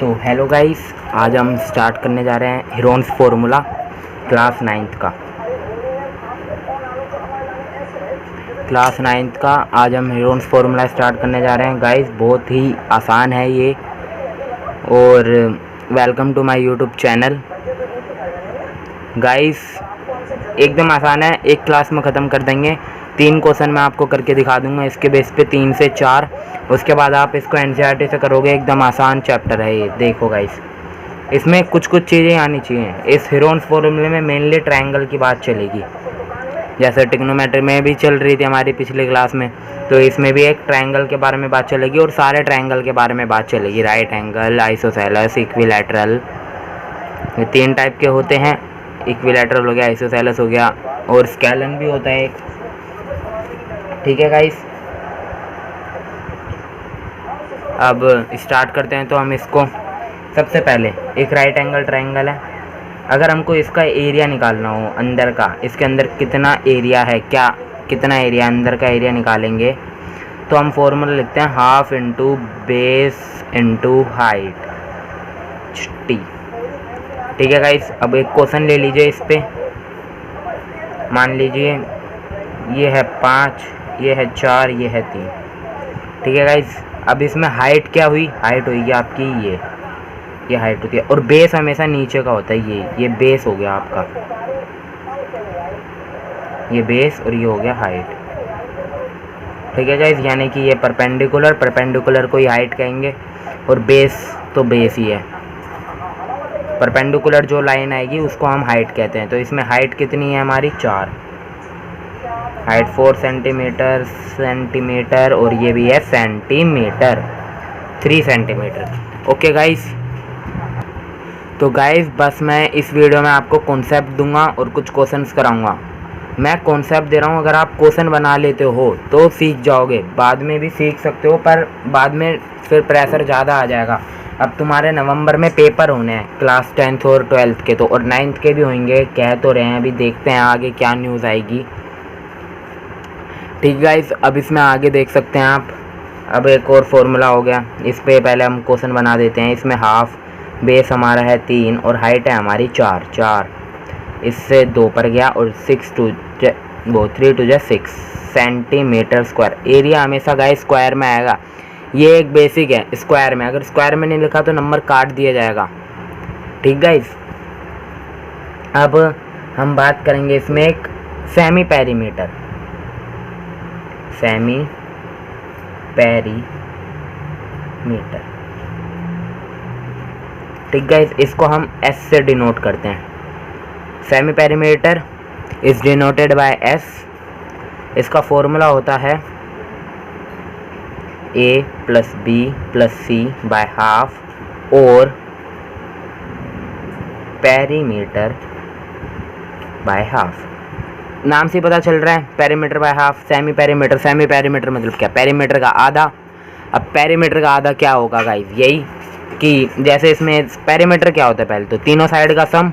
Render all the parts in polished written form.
तो hello guys, आज हम स्टार्ट करने जा रहे हैं हीरोन्स फार्मूला क्लास नाइन्थ का। आज हम हीरोन्स फार्मूला स्टार्ट करने जा रहे हैं गाइस। बहुत ही आसान है ये, और welcome to my YouTube channel guys. एकदम आसान है, एक क्लास में ख़त्म कर देंगे। 3 क्वेश्चन मैं आपको करके दिखा दूंगा, इसके बेस पे 3 से 4। उसके बाद आप इसको एनसीईआरटी से करोगे। एकदम आसान चैप्टर है ये। देखो गाइस, इसमें कुछ चीज़ें आनी चाहिए। इस हीरोन्स फार्मूले में मेनली ट्रायंगल की बात चलेगी, जैसे ट्रिग्नोमेट्री में भी चल रही थी हमारी पिछली क्लास में, तो इसमें भी एक ट्रायंगल के बारे में बात चलेगी, और सारे ट्रायंगल के बारे में बात चलेगी। राइट एंगल, आइसोसेलेस, इक्विलैटरल, ये 3 टाइप के होते हैं। इक्विलैटरल हो गया, आइसोसेलेस हो गया, और स्केलन भी होता है एक। ठीक है गाइस, अब स्टार्ट करते हैं। तो हम इसको सबसे पहले, एक राइट एंगल ट्रायंगल है। अगर हमको इसका एरिया निकालना हो अंदर का, इसके अंदर कितना एरिया है, कितना एरिया, अंदर का एरिया निकालेंगे, तो हम फॉर्मूला लिखते हैं half into base into height T. ठीक है गाइस, अब एक क्वेश्चन ले लीजिए इस पे। मान लीजिए ये है 5, ये है 4, ये है 3। ठीक है गाइस, अब इसमें हाइट क्या हुई? हाइट हुई आपकी ये हाइट होती है, और बेस हमेशा नीचे का होता है। ये बेस हो गया आपका, ये बेस, और ये हो गया हाइट। ठीक है गाइस, यानी कि ये परपेंडिकुलर को ही हाइट कहेंगे, और बेस तो बेस ही है। परपेंडिकुलर जो लाइन आएगी उसको हम हाइट कहते हैं। तो इसमें हाइट कितनी है हमारी? 4। हाइट 4 सेंटीमीटर, और ये भी है सेंटीमीटर, 3 सेंटीमीटर। ओके गाइस, तो गाइस बस मैं इस वीडियो में आपको कॉन्सेप्ट दूंगा और कुछ क्वेश्चंस कराऊंगा। मैं कॉन्सेप्ट दे रहा हूँ, अगर आप क्वेश्चन बना लेते हो तो सीख जाओगे, बाद में भी सीख सकते हो, पर बाद में फिर प्रेशर ज़्यादा आ जाएगा। अब तुम्हारे नवंबर में पेपर होने हैं, क्लास 10th और 12th के, तो और 9th के भी होंगे, कह तो रहे हैं। अभी देखते हैं आगे क्या न्यूज़ आएगी। ठीक गाइस, अब इसमें आगे देख सकते हैं आप। अब एक और फार्मूला हो गया, इस पे पहले हम क्वेश्चन बना देते हैं। इसमें हाफ, बेस हमारा है 3, और हाइट है हमारी 4। इससे 2 पर गया, और 3 टू 6 सेंटीमीटर स्क्वायर। एरिया हमेशा गाइस स्क्वायर में आएगा, ये एक बेसिक है स्क्वायर में। अगर स्क्वायर में नहीं लिखा तो नंबर काट दिया जाएगा। ठीक गाइस, अब हम बात करेंगे इसमें एक सेमी पेरीमीटर। ठीक गाइस, इसको हम S से डिनोट करते हैं। Semi perimeter is denoted by S। इसका फॉर्मूला होता है A + B + C by half, और पेरीमीटर बाय हाफ। नाम से पता चल रहा है, perimeter by half, semi perimeter मतलब क्या? पेरीमीटर का आधा। अब पेरीमीटर का आधा क्या होगा गाइस? यही कि जैसे इसमें पेरीमीटर क्या होता है, पहले तो तीनों साइड का सम।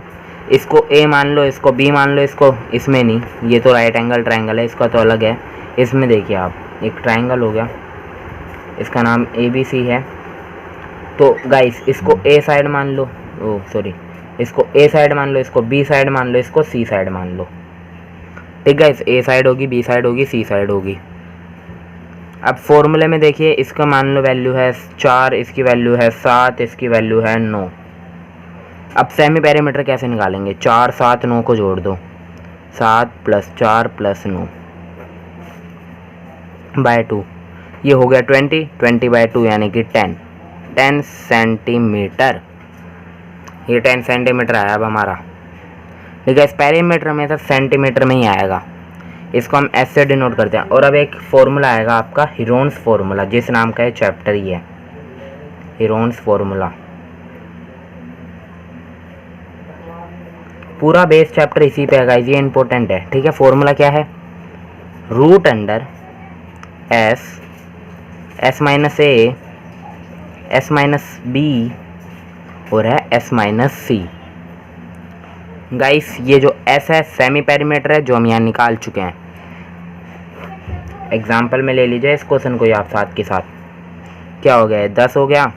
इसको A मान लो, इसको B मान लो, इसको इसमें नहीं, ये तो राइट एंगल ट्रायंगल है, इसका तो अलग है। इसमें देखिए आप, एक ट्रायंगल हो गया, इसका नाम ABC है। तो गाइस इसको A साइड मान लो, इसको A साइड मान लो, इसको B साइड मान लो, इसको C साइड मान लो। ठीक गाइस, A साइड होगी, B साइड होगी, C साइड होगी। अब फॉर्मूले में देखिए, इसका मान लो वैल्यू है 4, इसकी वैल्यू है 7, इसकी वैल्यू है 9। अब सेमी पेरीमीटर कैसे निकालेंगे? 4, 7, 9 को जोड़ दो, 7 + 4 + 9 बाय 2। ये हो गया 20 बाय 2 यानी कि 10 सेंटीमीटर। ये 10 सेंटीमीटर आया अब हमारा। ठीक है, इस पेरीमीटर में तो सेंटीमीटर में ही आएगा। इसको हम S से डिनोट करते हैं। और अब एक फॉर्मूला आएगा आपका हीरोन्स फार्मूला, जिस नाम का ये चैप्टर ही है, हीरोन्स फार्मूला। पूरा बेस चैप्टर इसी पे है गाइस, ये इंपॉर्टेंट है। ठीक है, फॉर्मूला क्या है? Root under S - A S - B और है S - C। गाइस ये जो S है सेमी पेरीमीटर है, जो हम यहाँ निकाल चुके हैं। एग्जाम्पल में ले लीजिए इस क्वेश्चन को, आप साथ के साथ क्या हो गया, 10 हो गया,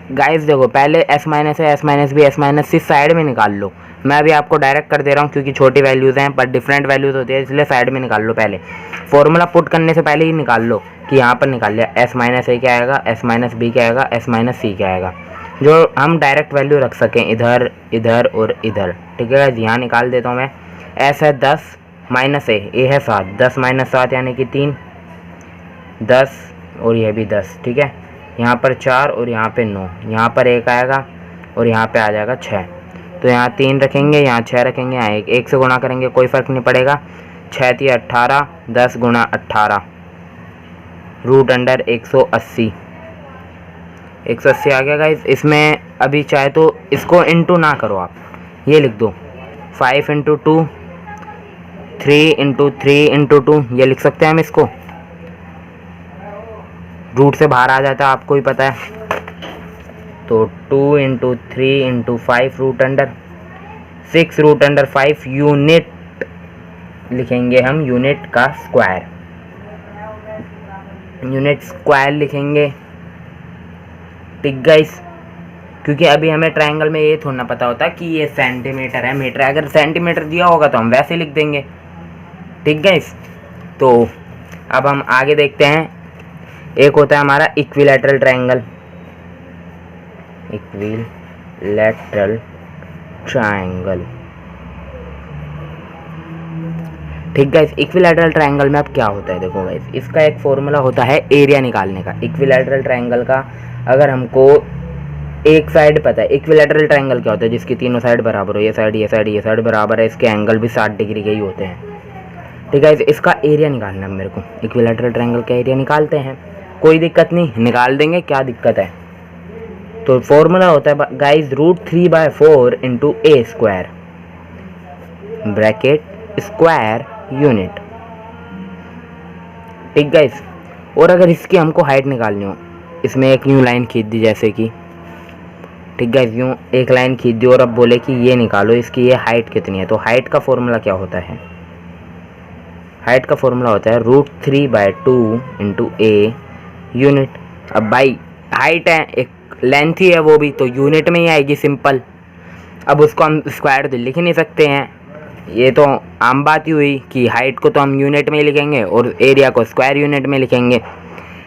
गाइस देखो पहले एस माइनस है, S minus B, S minus C side में निकाल लो। मैं अभी आपको डायरेक्ट कर दे रहा हूँ क्योंकि छोटी वैल्यूज़ हैं पर डिफरेंट वैल्यूज़ होती है, इसलिए साइड में निकाल लो। पहले फॉर्मूला पुट करने से पहले ही निकाल लो कि यहाँ पर निकाल लिया एस माइनस ए क्या आएगा, एस माइनस बी क्या आएगा, एस माइनस सी क्या आएगा, जो हम डायरेक्ट वैल्यू रख सकें इधर इधर और इधर। ठीक है, यहाँ निकाल देता हूँ मैं। एस है 10 माइनस ए है 7, 10 माइनस 7 यानी कि 3, 10 और यह भी 10। ठीक है, यहाँ पर 4 और यहाँ पे 9, यहाँ पर 1 आएगा और यहाँ पे आ जाएगा 6। तो यहाँ 3 रखेंगे, यहाँ 6 रखेंगे, यहाँ 1 से गुणा करेंगे, कोई फ़र्क नहीं पड़ेगा। 6 × 18, 10 × 18 रूट अंडर 180 आ गया गाइस। इसमें अभी चाहे तो इसको इंटू ना करो, आप ये लिख दो 5 × 2, 3 × 3 × 2, ये लिख सकते हैं हम इसको। रूट से बाहर आ जाता है, आपको ही पता है। तो 2 × 3 × 5 रूट अंडर 6 रूट अंडर 5 यूनिट लिखेंगे हम, यूनिट का स्क्वायर, यूनिट स्क्वायर लिखेंगे। ठीक गाइस, क्योंकि अभी हमें ट्रायंगल में ये थोड़ा पता होता कि ये सेंटीमीटर है मीटर है, अगर सेंटीमीटर दिया होगा तो हम वैसे लिख देंगे। ठीक गाइस, तो अब हम आगे देखते हैं। एक होता है हमारा इक्विलैटरल ट्रायंगल, इक्विलैटरल ट्रायंगल। ठीक गाइस, इक्विलैटरल ट्रायंगल में अब क्या होता है, देखो गाइस इसका एक फॉर्मूला होता है एरिया निकालने का। इक्विलैटरल ट्रायंगल का अगर हमको एक साइड पता है, इक्विलैटरल ट्रायंगल क्या होता है, जिसकी तीनों साइड बराबर हो, ये साइड ये साइड ये साइड बराबर है, इसके एंगल भी 60 डिग्री के ही होते हैं। ठीक है, इसका एरिया निकालना है मेरे को। इक्विलैटरल ट्रायंगल का एरिया निकालते हैं, कोई दिक्कत नहीं, निकाल देंगे, क्या दिक्कत है। तो फॉर्मूला होता है guys √3/4 × a² bracket square unit. ठीक गाइस, और अगर इसकी हमको हाइट निकालनी हो, इसमें एक यूँ लाइन खींच दी जैसे कि, ठीक गाइस यूँ एक लाइन खींच दी और अब बोले कि ये निकालो इसकी ये हाइट कितनी है। तो हाइट का फॉर्मूला क्या होता है, हाइट का फॉर्मूला होता है √3/2 × a यूनिट। अब भाई हाइट है, एक लेंथ ही है वो भी, तो यूनिट में ही आएगी सिंपल। अब उसको हम स्क्वायर तो लिख ही नहीं सकते हैं, ये तो आम बात ही हुई कि हाइट को तो हम यूनिट में ही लिखेंगे और एरिया को स्क्वायर यूनिट में लिखेंगे।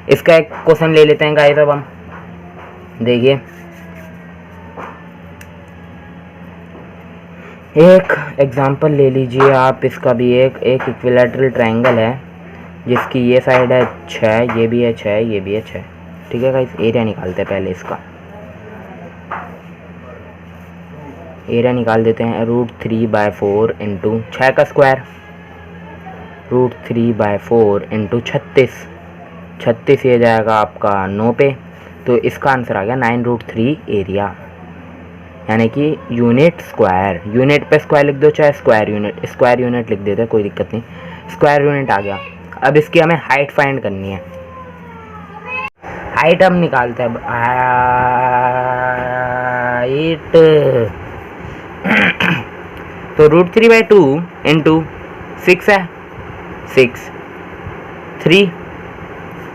इसका एक क्वेश्चन ले लेते हैं गाइस। अब हम देखिए, एक एग्जांपल ले लीजिए आप, इसका भी एक इक्विलैटरल ट्रायंगल है जिसकी ये साइड है 6, ये भी है 6, ये भी है 6। ठीक है गाइस, एरिया निकालते हैं पहले इसका। एरिया निकाल देते हैं √3/4 × 6 का स्क्वायर, √3/4 × 36, 36 ये जाएगा आपका 9 पे। तो इसका आंसर आ गया 9√3 एरिया, यानी कि यूनिट स्क्वायर। यूनिट पे स्क्वायर लिख दो चाहे स्क्वायर यूनिट लिख देते हैं, कोई दिक्कत नहीं, स्क्वायर यूनिट आ गया। अब इसकी हमें हाइट फाइंड करनी है। हाइट हम निकालते हैं, हाइट तो √3/2 × 6 है, 6 3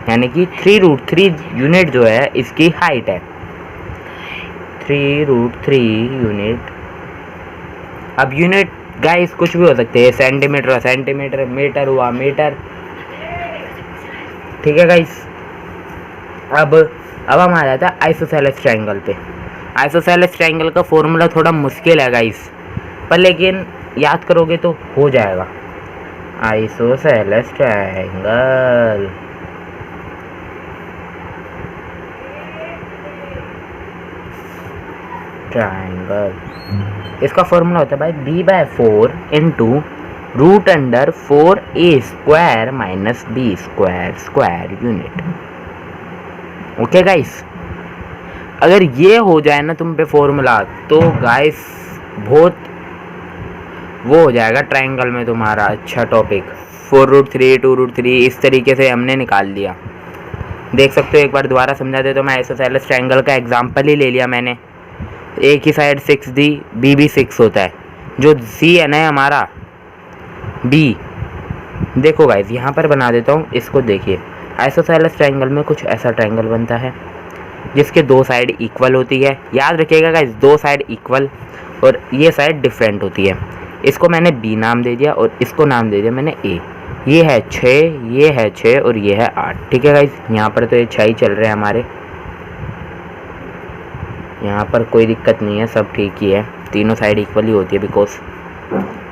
यानी कि 3√3 यूनिट जो है इसकी हाइट है, 3√3 यूनिट। अब यूनिट गाइस कुछ भी हो सकते हैं, सेंटीमीटर हुआ सेंटीमीटर, मीटर हुआ मीटर। ठीक है गाइस, अब हम आ जाता है आइसोसेलेस ट्रायंगल पे। आइसोसेलेस ट्रायंगल का फॉर्मूला थोड़ा मुश्किल है गाइस, पर लेकिन याद करोगे तो हो जाएगा। आइसोसेलेस ट्रायंगल, इसका फॉर्मूला होता है भाई b/4 × √4a² - b² square unit. Okay guys, अगर ये हो जाए ना तुम पे फॉर्मूला, तो गाइस बहुत वो हो जाएगा ट्रायंगल में तुम्हारा अच्छा टॉपिक। 4√3 2√3 इस तरीके से हमने निकाल लिया। देख सकते हो, एक बार दोबारा समझा दे तो मैं आइसोसेलेस ट्रायंगल का एग्जांपल ही ले लिया मैंने। एक ही साइड 6 दी, बी भी 6 होता है, जो सी है ना हमारा बी। देखो गाइस यहाँ पर बना देता हूँ, इसको देखिए। आइसोसेलेस ट्रायंगल में कुछ ऐसा ट्रायंगल बनता है, जिसके दो साइड इक्वल होती है। याद रखिएगा गाइस, दो साइड इक्वल और ये साइड डिफरेंट होती है। इसको मैंने बी नाम दे दिया और इसको नाम दे दिया मैंने ए। ये है 6, ये है 6 और ये है 8। ठीक है गाइस, यहाँ पर तो ये 6 ही चल रहे हैं हमारे, यहाँ पर कोई दिक्कत नहीं है, सब ठीक ही है, तीनों साइड इक्वल ही होती है बिकॉज।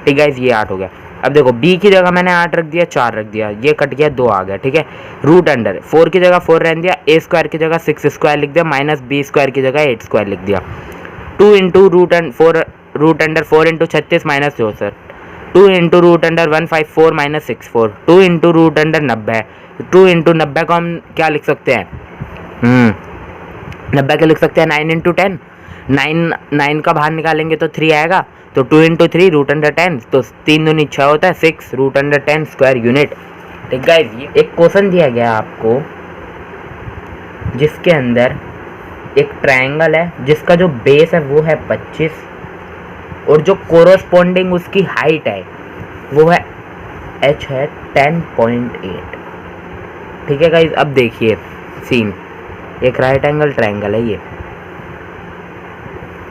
ठीक गाइस, ये 8 हो गया। अब देखो बी की जगह मैंने 8 रख दिया, 4 रख दिया, ये कट गया, 2 आ गया। ठीक है, रूट अंडर 4 की जगह 4 रहने दिया, ए स्क्वायर की जगह 6 स्क्वायर लिख दिया, माइनस बी स्क्वायर की जगह 8 स्क्वायर लिख दिया। 2 into root under 4 into 36 minus 2 sir, 2 into root under 154 minus 64, 2 into root under 90, 2 into 90 को हम क्या लिख सकते हैं, 90 के लिख सकते हैं 9 इंटू 10, 9 का बाहर निकालेंगे तो 3 आएगा, तो 2 इंटू 3 रूट अंडर 10, तो 3 दूनी 6 होता है, 6 रूट अंडर 10 स्क्वायर यूनिट। ठीक गाइस, एक क्वेश्चन दिया गया आपको जिसके अंदर एक ट्रायंगल है जिसका जो बेस है वो है 25 और जो कोरोस्पोंडिंग उसकी हाइट है वो है h है 10.8। ठीक है गाइस, अब देखिए सीन, एक राइट एंगल ट्रायंगल है ये,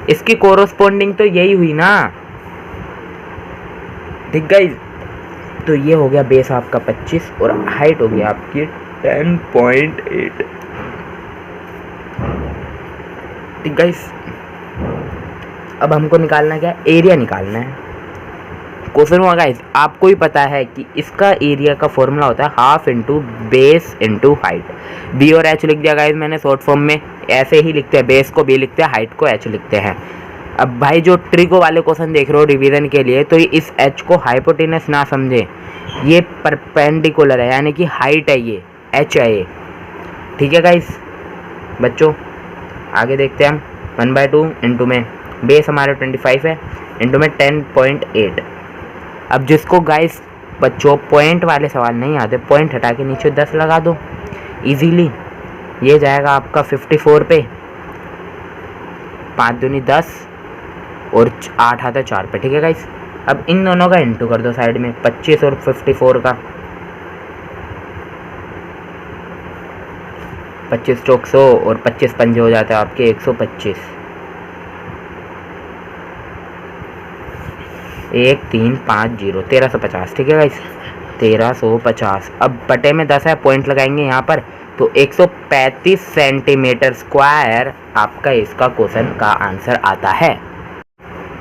इसकी कोरोस्पोंडिंग तो यही हुई ना। ठीक गाइस, तो ये हो गया बेस आपका 25 और हाइट हो गया आपकी 10.8। ठीक गाइस, अब हमको निकालना क्या है, एरिया निकालना है। क्वेश्चन हुआ गाइस, आपको ही पता है कि इसका एरिया का फॉर्मूला होता है half into base into height. B और एच लिख दिया गाइस मैंने शॉर्ट फॉर्म में, ऐसे ही लिखते हैं, बेस को बी लिखते हैं, हाइट को एच लिखते हैं। अब भाई जो ट्रिको वाले क्वेश्चन देख रहे हो रिवीजन के लिए, तो इस एच को हाइपोटेनस ना समझे, ये परपेंडिकुलर है, यानी कि हाइट है, ये एच है ये। ठीक है गाइस बच्चों, आगे देखते हैं हम। 1/2 इंटू में बेस हमारा 25 है, इंटू में 10.8। अब जिसको गाइस बच्चों पॉइंट वाले सवाल नहीं आते, पॉइंट हटा के नीचे 10 लगा दो इजीली, ये जाएगा आपका 54 पे, 5 दूनी 10 और 8 आता है 4 पे। ठीक है गाइस, अब इन दोनों का इंटू कर दो साइड में, 25 और 54 का, 25 चौक 100 और 25 पंजे हो जाते हैं आपके 125, 1350, 1350। ठीक है गाइस, 1350। अब बटे में 10 है, पॉइंट लगाएंगे यहाँ पर, तो 135 सेंटीमीटर स्क्वायर आपका इसका क्वेश्चन का आंसर आता है।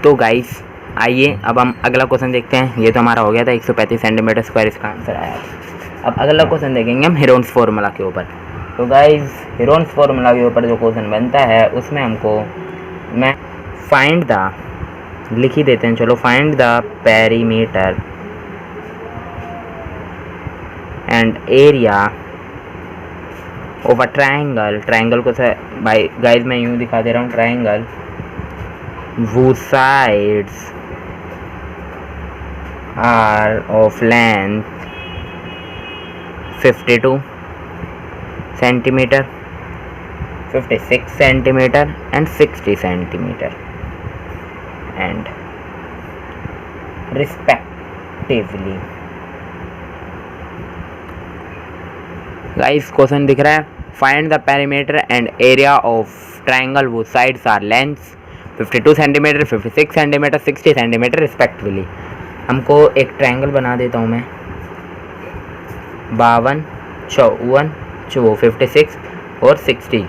तो गाइस आइए अब हम अगला क्वेश्चन देखते हैं। ये तो हमारा हो गया था, 135 सेंटीमीटर स्क्वायर इसका आंसर आया। अब अगला क्वेश्चन देखेंगे हम हेरोन्स फार्मूला के ऊपर। तो गाइस हेरोन्स फार्मूला के ऊपर जो क्वेश्चन बनता है उसमें हमको मैं फाइंड द, लिख ही देते हैं चलो, find the perimeter and area of a triangle. Triangle को भाई गाइस मैं यूँ दिखा दे रहा हूँ, triangle whose sides are of length 52 centimeter, 56 centimeter and 60 centimeter and respectively। Guys question दिख रहा है, find the perimeter and area of triangle whose sides are lengths 52 centimetre, 56 centimetre, 60 centimetre respectively. हमको एक ट्रायंगल बना देता हूँ मैं, 52, 54, 56 और 60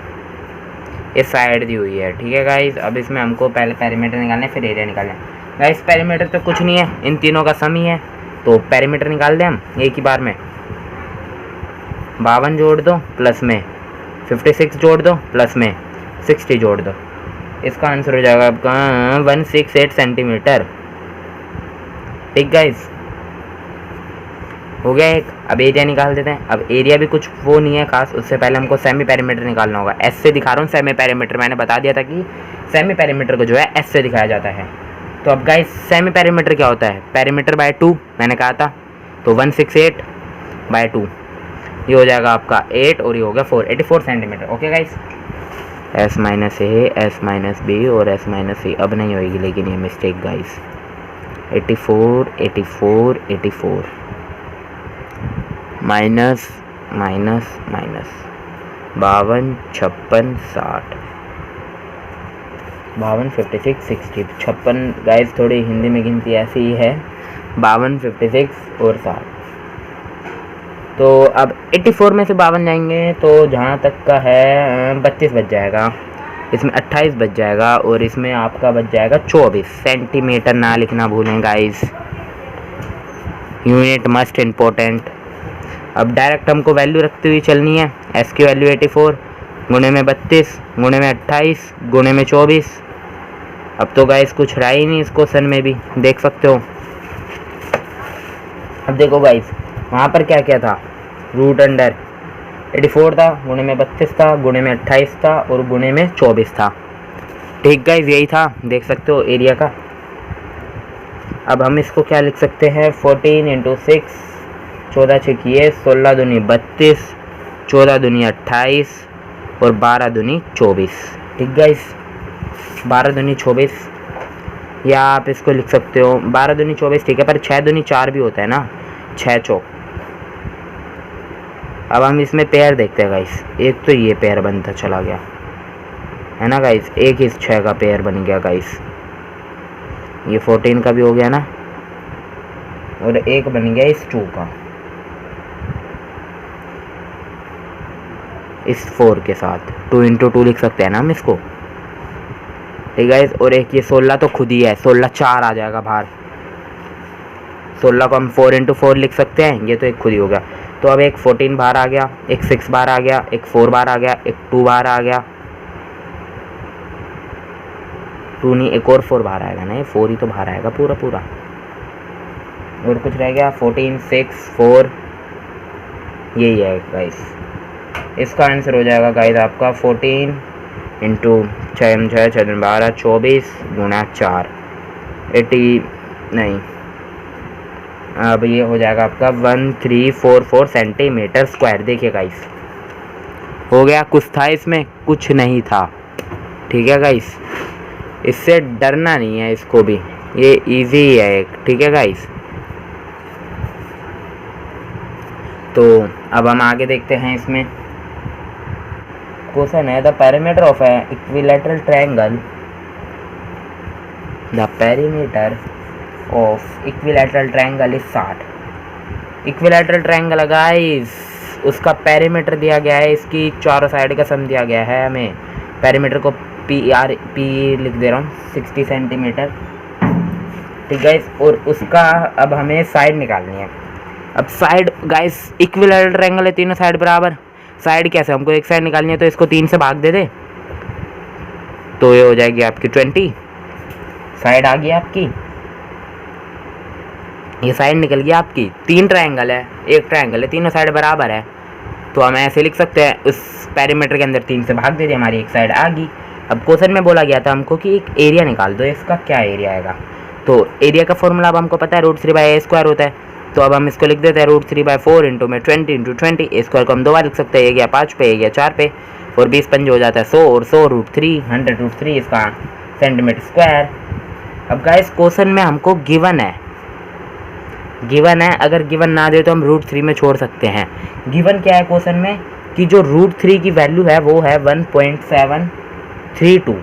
इस साइड दी हुई है। ठीक है गाइस, अब इसमें हमको पहले पेरीमीटर निकालना है फिर एरिया निकालना है। गाइस पेरीमीटर तो कुछ नहीं है, इन तीनों का सम ही है, तो पेरीमीटर निकाल दें हम एक ही बार में। 52 जोड़ दो प्लस में 56 जोड़ दो प्लस में 60 जोड़ दो, इसका आंसर हो जाएगा आपका 168 सेंटीमीटर। ठीक गाइस, हो गया एक। अब एरिया निकाल देते हैं। अब एरिया भी कुछ वो नहीं है खास, उससे पहले हमको सेमी पेरीमीटर निकालना होगा। एस से दिखा रहा हूँ सेमी पेरीमीटर, मैंने बता दिया था कि सेमी पेरीमीटर को जो है एस से दिखाया जाता है। तो अब गाइस सेमी पेरीमीटर क्या होता है, पेरीमीटर बाय 2 मैंने कहा था, तो 168/2 ये हो जाएगा आपका 8 और ये हो गया 4, 84 centimetre. Okay guys, S minus A, S minus B और एस माइनस सी अब नहीं होएगी लेकिन ये mistake guys. 84, 84, 84 minus minus minus 52, 56, 60, 52, 56, 60, 56 guys, थोड़ी हिंदी में गिनती ऐसी ही है, 52, 56 और 60। तो अब 84 में से 52 जाएंगे तो जहाँ तक का है 32 बच जाएगा, इसमें 28 बच जाएगा और इसमें आपका बच जाएगा 24 सेंटीमीटर। ना लिखना भूलें गाइस, यूनिट मस्ट इम्पोर्टेंट। अब डायरेक्ट हमको वैल्यू रखते हुए चलनी है। एस की वैल्यू 84 गुणे में 32 गुणे में 28 गुणे में 24। अब तो गाइस कुछ रहा ही नहीं इस क्वेश्चन में भी, देख सकते हो। अब देखो गाइस, वहाँ पर क्या क्या था, रूट अंडर 84 था, गुणे में 32 था, गुणे में 28 था और गुणे में 24 था। ठीक गाइस, यही था, देख सकते हो एरिया का। अब हम इसको क्या लिख सकते हैं, 14 इंटू 6, 14 छक्के 16 दूनी 32, 14 दूनी 28 और 12 दूनी 24। ठीक गाइस, 12 दूनी 24, या आप इसको लिख सकते हो 12 दूनी 24, ठीक है, पर 6 दूनी 4 भी होता है ना, 6 चौक। अब हम इसमें पेयर देखते हैं गाइस, एक तो ये पेयर बनता चला गया है ना गाइस, एक इस 6 का पेयर बन गया गाइस, ये 14 का भी हो गया ना, और एक बन गया इस 2 का, इस 4 के साथ 2 इंटू 2 लिख सकते हैं ना हम इसको। ठीक है, और एक ये 16 तो खुद ही है, 16 4 आ जाएगा बाहर, 16 को हम 4 इंटू 4 लिख सकते हैं, ये तो एक खुद ही हो गया। तो अब एक 14 बाहर आ गया, एक 6 बाहर आ गया, एक 4 बाहर आ गया, एक 2 बाहर आ गया, 2 नहीं एक और 4 बाहर आएगा ना, ये 4 ही तो बाहर आएगा पूरा पूरा, और कुछ रह गया 14, 6, 4, यही है गाइस। इसका आंसर हो जाएगा गाइस आपका 14 इंटू 6 6 6 12 24 गुणा 4 80 नहीं, अब ये हो जाएगा आपका 1344 सेंटीमीटर स्क्वायर। देखिए गाइस, हो गया, कुछ था इसमें, कुछ नहीं था। ठीक है गाइस, इससे डरना नहीं है, इसको भी ये इजी है एक। ठीक है गाइस, तो अब हम आगे देखते हैं। इसमें क्वेश्चन है, the perimeter of A equilateral triangle, the perimeter of equilateral triangle is 60। Equilateral triangle है गाइस, उसका पेरीमीटर दिया गया है, इसकी चारों साइड का सम दिया गया है हमें। पेरीमीटर को पी लिख दे रहा हूँ, 60 सेंटीमीटर। ठीक है, और उसका अब हमें साइड निकालनी है। अब साइड गाइस, इक्विलैटरल ट्रायंगल है, तीनों साइड बराबर। साइड कैसे, हमको एक साइड निकालनी है, तो इसको 3 से भाग दे दे, तो ये हो जाएगी आपकी 20। साइड आ गई आपकी, ये साइड निकल गई आपकी। 3 ट्रायंगल है, एक ट्रायंगल है, तीनों साइड बराबर है, तो हम ऐसे लिख सकते हैं, उस पेरीमीटर के अंदर 3 से भाग दे दिया, हमारी एक साइड आ गई। अब क्वेश्चन में बोला गया था हमको कि एक एरिया निकाल दो, इसका क्या एरिया आएगा। तो एरिया का फॉर्मूला अब हमको पता है, √3/a² होता है। तो अब हम इसको लिख देते हैं √3/4 इंटू में 20 इंटू 20। ए स्क्वायर को हम 2 बार लिख सकते हैं, ये गया 5 पे, ये गया 4 पे, और 20 पंजे हो जाता है 100, और 100 √3, 100 √3 इसका सेंटीमीटर स्क्वायर। अब गाइस, क्वेश्चन में हमको गिवन है, अगर गिवन ना दे तो हम √3 में छोड़ सकते हैं। गिवन क्या है क्वेश्चन में, कि जो √3 की वैल्यू है वो है 1.732।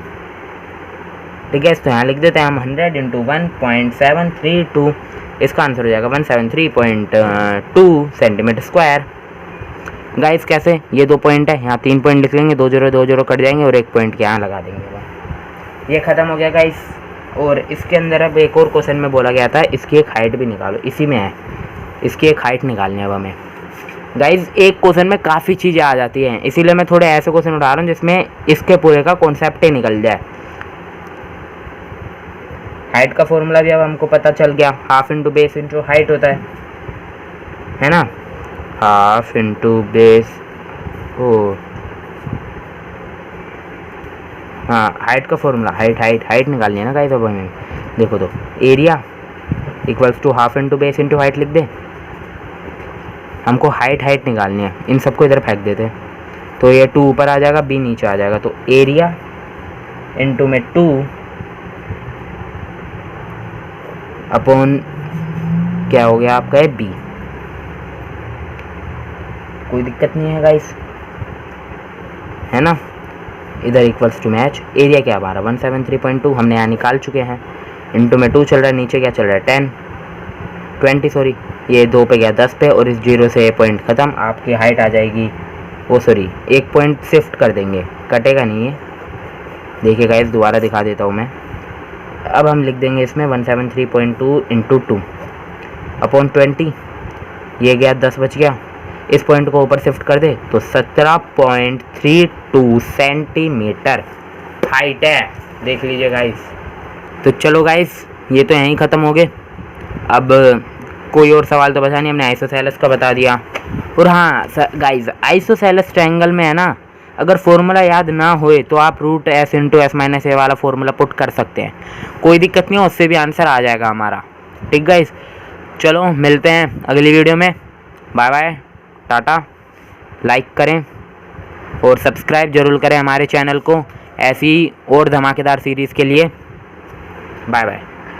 ठीक है, तो यहाँ लिख देते हैं हम 100 इंटू 1.732, इसका आंसर हो जाएगा 173.2 सेंटीमीटर स्क्वायर। गाइस कैसे, ये 2 पॉइंट है, यहाँ 3 पॉइंट लिख लेंगे, 2 0 कट जाएंगे और 1 पॉइंट के यहाँ लगा देंगे। ये खत्म हो गया गाइस। और इसके अंदर अब एक और क्वेश्चन में बोला गया था, इसकी एक हाइट भी निकालो, इसी में है, इसकी एक हाइट निकालनी है अब हमें। गाइस, एक क्वेश्चन में काफ़ी चीज़ें आ जाती हैं, इसीलिए मैं थोड़े ऐसे क्वेश्चन उठा रहा हूँ जिसमें इसके पूरे का कॉन्सेप्ट ही निकल जाए। हाइट का फॉर्मूला भी अब हमको पता चल गया, half into base into height होता है ना, हाफ इंटू बेस। ओ हाँ, हाइट का फॉर्मूला, हाइट निकालनी है ना गाइस। अब हमें देखो, तो area equals to half into base into height लिख दे, हमको हाइट निकालनी है। इन सबको इधर फेंक देते हैं, तो ये 2 ऊपर आ जाएगा, b नीचे आ जाएगा, तो एरिया इंटू में 2 अपॉन क्या हो गया आपका, है b। कोई दिक्कत नहीं है गाइस, है ना। इधर इक्वल्स टू मैच, एरिया क्या हमारा 173.2 हमने यहाँ निकाल चुके हैं। इंटू में 2 चल रहा है, नीचे क्या चल रहा है 20 सॉरी, ये 2 पे गया 10 पे, और इस 0 से ये पॉइंट ख़त्म। आपकी हाइट आ जाएगी, वो सॉरी 1 पॉइंट शिफ्ट कर देंगे, कटेगा नहीं है। देखिए गाइस दोबारा दिखा देता हूँ मैं। अब हम लिख देंगे इसमें 173.2 इंटू 2 अपॉन 20, ये गया 10 बच गया। इस पॉइंट को ऊपर शिफ्ट कर दे तो 17.32 सेंटीमीटर हाइट है, देख लीजिए गाइस। तो चलो गाइस ये तो यहीं ख़त्म हो गए। अब कोई और सवाल तो बचा नहीं, हमने आइसोसेलेस का बता दिया। और हाँ गाइस, आइसोसेलेस ट्रायंगल में है ना, अगर फॉर्मूला याद ना होए तो आप root S into S minus A वाला फॉर्मूला पुट कर सकते हैं, कोई दिक्कत नहीं है, उससे भी आंसर आ जाएगा हमारा। ठीक गाइस, चलो मिलते हैं अगली वीडियो में। Bye bye, Tata. लाइक करें और सब्सक्राइब ज़रूर करें हमारे चैनल को ऐसी और धमाकेदार सीरीज़ के लिए। Bye bye.